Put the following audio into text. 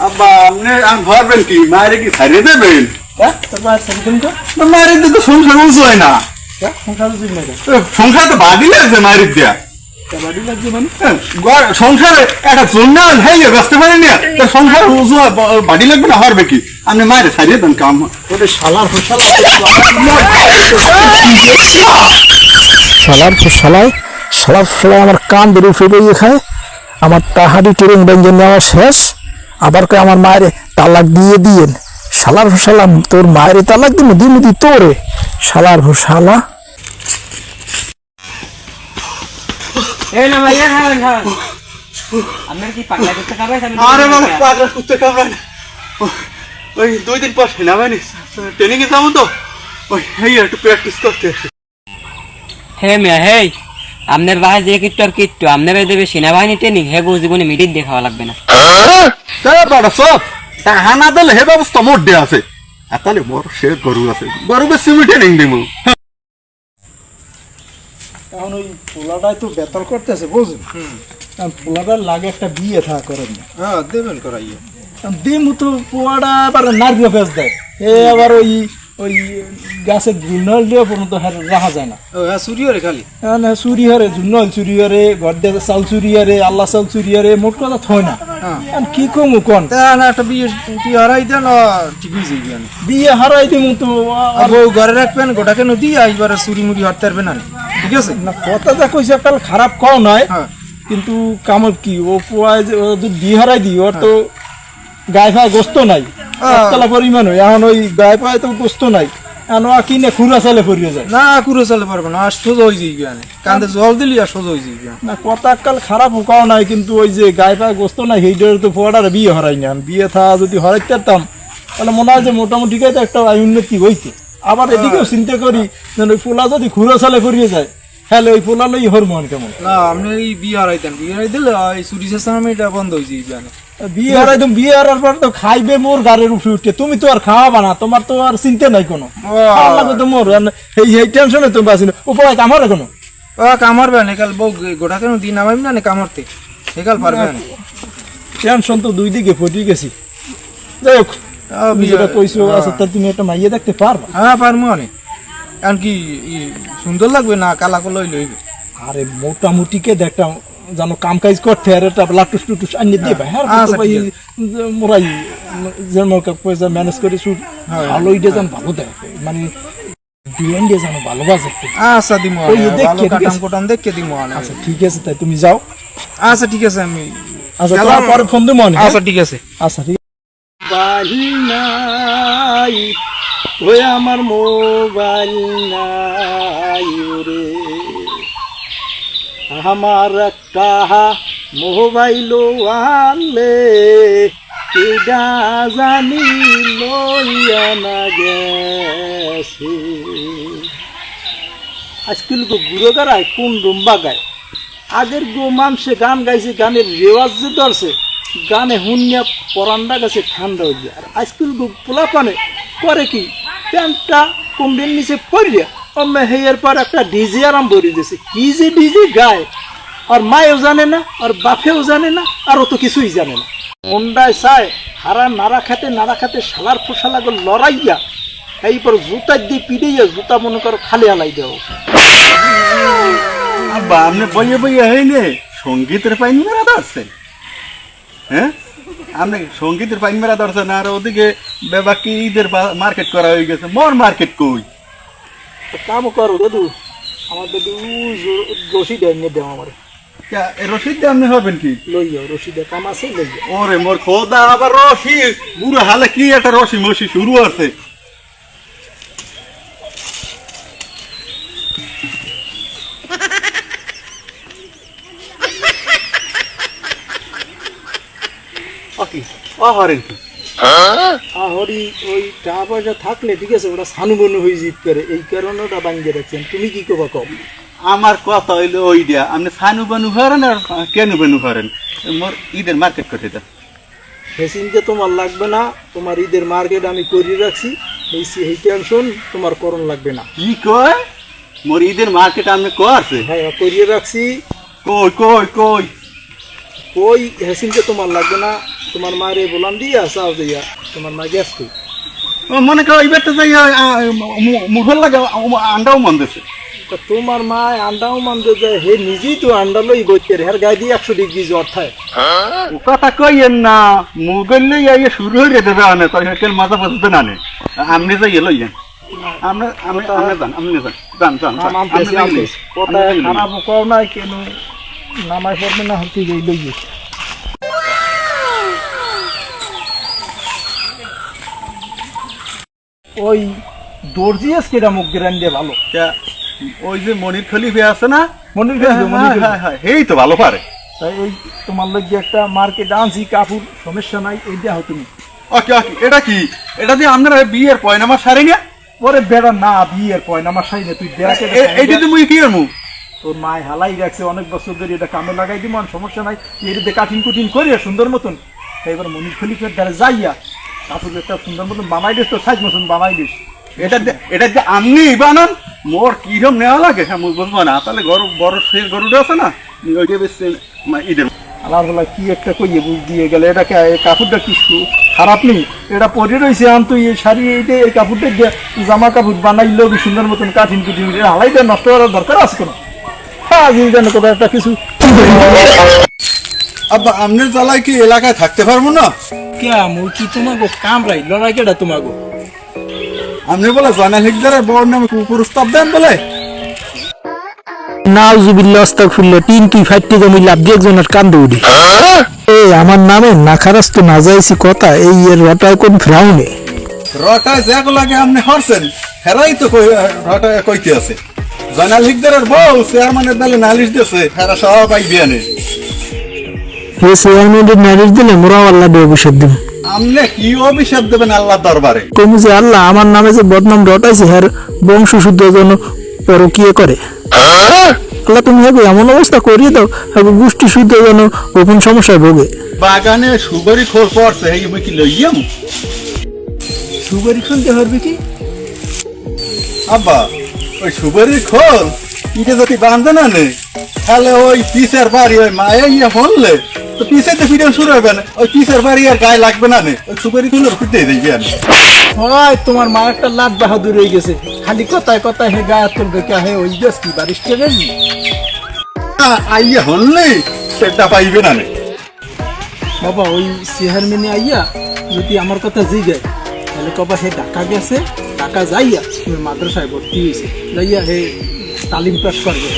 আব্বা আপনি ভাববেন কি মায়ের কি ছাড়িয়ে দেবেন? মায়ের দিয়ে তো সংসার উঁচু হয় না। সংসার তো বাড়ি লাগছে মায়ের দেয়া। সংসারে একটা জন্য ব্যস্ত পারি না সংসার উঁচু বাড়ি লাগবে না হারবে কি আপনি মায়ের ছাড়িয়ে দেন কাম শালার শালায় আমার কান ধরে ফেলে খায় আমার তাহারি ট্রেন ব্যঞ্জন নেওয়া শেষ আবার কয় আমার মায়ের তালাক দিয়ে দিয়েন শালার শালা তোর মায়ের তালাক দিন দিমুদি তোরে শালার শালা ওই 2 দিন পর সেনাবাহিনী ট্রেনিং এ যাবো তো ওই একটু প্র্যাকটিস করতে আপনার বাসায় যে কিট্টু আর কিট্টু আপনারা দেবে সেনাবাহিনী ট্রেনিং হে গো জীবনে মিটিং দেখাওয়া লাগবে না সব টাকা না দিলে হে ব্যবস্থা মোট দেওয়া আছে আর তাহলে বড় সে গরু আছে গরু বেশি ট্রেনিং দিব এখন ওই পোলাটাই তো বেতন করতেছে বুঝুন পোলাটার লাগে একটা বিয়ে থা করেন না হ্যাঁ দেবেন করাইয়ে দিমু তো পোয়াটা আবার নারকেল ফেস দেয় এ আবার ওই ওই গাছের জুনল দিয়ে পর্যন্ত রাখা যায় না চুরি হরে খালি না চুরি হরে জুনল চুরি হরে ঘর দিয়ে চাল চুরি হরে আল্লাহ চাল চুরি হরে মোট কথা থয় না কি কমু কোন একটা বিয়ে হারাই দেন ঠিকই যাইবি আমি বিয়ে হারাই দিমু তো বউ ঘরে রাখবেন গোটাকে নদী এইবার চুরি মুড়ি হারতে পারবে না ঠিক আছে না কথাটা কইছে কাল খারাপ কও নয় কিন্তু কামত কি ও পোয়ায় যদি বিয়ে হারাই দিই ওর তো গায়ে ফায় গোস্ত নাই একতলা পরিমাণ হয় এখন ওই গায়ে পায়ে তো গোস্ত নাই এখন কিনে খুঁড়া চালে পড়িয়ে যায় না খুঁড়ো চালে পারবো না আর সোজা হয়ে যাইবি আমি কান্দে জল দিলি আর সোজা হয়ে যাইবি না কথা কাল খারাপ কাও নাই কিন্তু ওই যে গায়ে পায়ে গোস্ত নাই সেইটার তো পোয়াটার বিয়ে হরাই না বিয়ে থা যদি হরাইতে পারতাম তাহলে মনে হয় যে মোটামুটি তো একটা উন্নতি হইতে আবার এদিকেও চিন্তা করি যেন ওই পোলা যদি খুঁড়ো চালে পড়িয়ে যায় হ্যালো ওই পোলা লই হরমোন কেমন না আপনি এই বিয়ে হারাই দেন বিয়ে হারাই দিলে এই চুরি চেষ্টা এটা বন্ধ হয়ে যাইবি আমি বিয়ে হারাই তুমি বিয়ে হারার পর তো খাইবে মোর গাড়ির উপরে উঠে তুমি তো আর খাওয়াবা না তোমার তো আর চিন্তা নাই কোনো তো মোর এই টেনশনে তুমি বাঁচি না উপায় কামার কোনো কামার বেন একাল বউ গোটা কেন দিন নামাইম না কামারতে একাল পারবে না টেনশন তো দুই দিকে ফটি গেছি যাই হোক যেটা কইছো আচ্ছা তা তুমি একটা মাইয়ে দেখতে পারবা হ্যাঁ পারবো অনেক কারণ কি সুন্দর লাগবে না কালা কলই লইবে আরে মোটামুটি কে দেখটা জানো কাম কাজ করতে আর একটা লাটুস টুটুস আনিয়ে দিবে হ্যাঁ মোরাই যেন পয়সা ম্যানেজ করে শুট ভালো ইডে জান ভালো দেয় মানে ডিএন দিয়ে জানো ভালোবাসে আচ্ছা দিমু ওই দেখে কাটাম কোটাম দেখে দিমু আচ্ছা ঠিক আছে তাই তুমি যাও আচ্ছা ঠিক আছে আমি আচ্ছা তারপরে ফোন দিমু আচ্ছা ঠিক আছে আচ্ছা ঠিক বাড়ি নাই ওই আমার মোবাইল নাই রে আমার একটা মোবাইল আনলে কেডা জানি লইয়া না গেছে আজকাল গো গুড়ো গাড়ায় কোন রুম্বা গায় আগের গো মানুষে গান গাইছে গানের রেওয়াজ যে ধরছে গানে হুনিয়া পরান্ডা গেছে ঠান্ডা হয়ে যায় আর আজকাল গো পোলা পানে করে কি প্যান্টটা কমরের নিচে পড়িয়া অন্য হেয়ার পর একটা ডিজে আরাম ভরে দিয়েছে কি যে ডিজে গায় আর মায়েও জানে না আর বাপেও জানে না আর ও তো কিছুই জানে না মন্ডায় চায় হারা নাড়া খাতে শালার ফোসালা গো লড়াইয়া এইপর জুতা দিয়ে পিড়াইয়া জুতা মনে করো খালি হালাই দেওয়া আব্বা আপনি বইয়ে বইয়ে হয়নি সঙ্গীতের পাইন মেরা ধরছেন হ্যাঁ আপনি সঙ্গীতের পাইন মেরা ধরছেন আর ওদিকে বাকি ঈদের মার্কেট করা হয়ে গেছে মোর মার্কেট কই কাম করো দাদু আমার দাদু রশিদ এনে দেও আমার রশিদ আপনি হবেন কি লইয়া রশিদের কাম আছে লইয়া ওরে মোর খোদা আবার রশি বুড়ো হালে কি একটা রশি মশি শুরু আছে আহরি ওই টাকা পয়সা থাকলে ঠিক আছে ওটা সানু বনু হয়ে জিত করে এই কারণে ওটা বাঙ্গিয়ে রাখছেন তুমি কি কবা কম আমার কথা হইলো ওই দিয়া আপনি সানু বানু করেন আর কেন বানু করেন মোর ঈদের মার্কেট করতে দেন মেশিনকে তোমার লাগবে না তোমার ঈদের মার্কেট আমি করিয়ে রাখছি এই টেনশন তোমার করণ লাগবে না কি কয় মোর ঈদের মার্কেট আপনি করছে হ্যাঁ করিয়ে রাখছি কই কই কই ওই হেসিনকে তোমার লাগবে না, তোমার মায়ের বলান দিয়া চাও দিয়া তোমার মা গ্যাস কই। মনে করো এইবার তো যাই মুখের লাগে আন্ডাও মন দিছে। তা তোমার মা আন্ডাও মানতে যায়, হে নিজেই তো আন্ডা লই গইতে হের গায়ে দিয়ে 100 ডিগ্রি জ্বর থাকে। ও কথা কইয়েন না, মুগের লই আইয়ে শুরু হয়ে দেবে আনে তো হেকেল মাজা পড়তে না নে। আপনি যাই লইয়েন, আমরা আমি আপনি যান যান যান নামতেছি নামতেছি, কথা খারাপ কও নাই কেন নামাই পড়বে না হতে যাই লই গেছে। ওই দর্জি আজকে মুখ গেরান দিয়ে ভালো। ওই যে মনির খলিফে আছে না, মনির খলিফে, মনির খলিফে। হ্যাঁ এই তো ভালো পারে। তাই ওই তোমার লগে একটা মার্কেট আনছি কাপড়, সমস্যা নাই, এই দেখাও তুমি। ওকে ওকে, এটা কি? এটা দিয়ে আপনারা বিয়ের পয়নামা সারি না? ওরে বেড়া না, বিয়ের পয়নামা সাই না, তুই দেখ এইটা তো মুই কি করবো? তোর মায় হালাই রাখছে অনেক বছর ধরে, এটা কামে লাগাই দিব, সমস্যা নাই, এটাতে কাঠিন কুটিন করে সুন্দর মতন। তাই এবার মনির খলিফের দ্বারা যাইয়া কাপড় একটা সুন্দর মতন বানাই দিস, তো সাইজ মতন বানাই দিস। এটা যে আপনি বানান, মোর কিরম নেওয়া লাগে হ্যাঁ মুই বুঝবো না। তাহলে গরু বড় সে গরুটা আছে না, ওইটা বেশ ঈদের আল্লাহ কি একটা কইয়ে বুঝ দিয়ে গেলে। এটা কাপড়টা কিছু খারাপ নেই, এটা পরে রয়েছে আন তুই এই শাড়ি, এইটা এই কাপড়টা দিয়ে জামা কাপড় বানাইলেও সুন্দর মতন কাঠিন কুটিন হালাই দেওয়া নষ্ট করার দরকার আছে কোনো? হ্যাঁ জানো কোথাও একটা কিছু। আব্বা আপনার জ্বালায় কি এলাকায় থাকতে পারবো না? কেমন কি তোমাকে কামড়াই লড়াই কেটা তোমাকে? আপনি বলে জয়নাল হিকদারের বড় নামে কুপ্রস্তাব দেন বলে? নাউজুবিল্লাহ আস্তাগফিরুল্লাহ, টিন তুই ফাইটতে জমি লাভ দিয়ে একজনের কান্দে উঠি। এই আমার নামে না খারাস তো না যাইছি কথা, এই এর রটায় কোন ফ্রাউনে রটায় জ্যাক লাগে আপনি হরছেন, হেরাই তো রটায় কইতে আছে। জয়নাল হিকদারের বউ চেয়ারম্যানের দলে নালিশ দিয়েছে, হেরা সবাই বিয়ানে। হে চেয়ারম্যানের নালিশ দিলে মোরাও আল্লাহ দিয়ে অভিশাপ দিব। আপনি কি অভিশাপ দেবেন আল্লাহর দরবারে? কমু যে আল্লাহ আমার নামে যে বদনাম রটাইছে, হের বংশ শুদ্ধ যেন পরকিয়ে করে। আল্লাহ তুমি হেগো এমন অবস্থা করিয়ে দাও, হেগো গোষ্ঠী শুদ্ধ যেন গোপন সমস্যায় ভোগে। বাগানে সুগরি খোল পড়ছে, এই আমি কি লইয়াম? সুগারি শুনতে পারবি কি আব্বা ওই সুগরির খোল ইটে যদি বান্ধে না নেই, তাহলে ওই পিসের বাড়ি ওই মায়ে ইয়ে হলে তো পিসে তো ফিরে শুরু হবে না, ওই পিসের বাড়ি আর গায়ে লাগবে না নে, ওই সুগরি খুলে ফিরতে দেখবি আমি। হয় তোমার মা একটা লাট বাহাদুর হয়ে গেছে, খালি কথায় কথায় হে গায়ে তুলবে কে, হে ওই গেছ কি বারিশকে আইয়া হলে সেটা পাইবে না নে। বাবা ওই চেয়ারম্যানে আইয়া যদি আমার কথা জিগায়, তাহলে কবা হে ঢাকা গেছে, ঢাকা যাইয়া তুমি মাদ্রাসায় ভর্তি হয়েছে, যাইয়া হে তালিম পাস করবে।